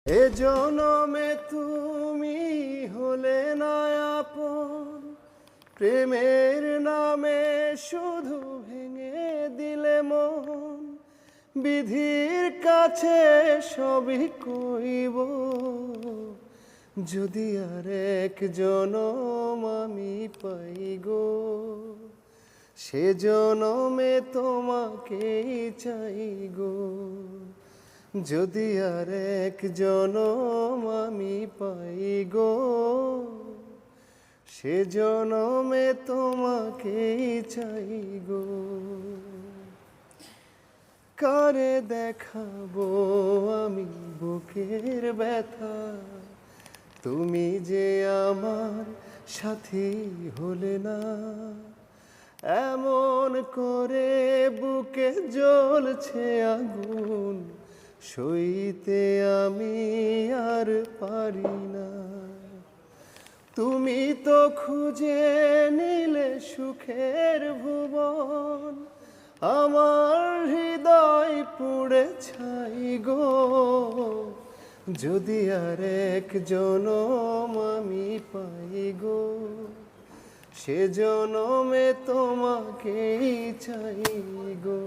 এ জনমে তুমি হলে না আপন, প্রেমের নামে শুধু ভেঙে দিলে মন। বিধির কাছে সবই কইব, যদি আর এক জনম আমি পাই গো, সে জনমে তোমাকেই চাই গো। যদি আর এক জনম আমি পাই গো, সে জনমে তোমাকেই চাই গো। কারে দেখাবো আমি বুকের ব্যথা, তুমি যে আমার সাথী হলে না। এমন করে বুকে জ্বলছে আগুন, সইতে আমি আর পারি না। তুমি তো খুঁজে নিলে সুখের ভুবন, আমার হৃদয় পুড়ে ছাই গো। যদি আর এক জনম আমি পাই গো, সে জনমে তোমাকেই চাই গো।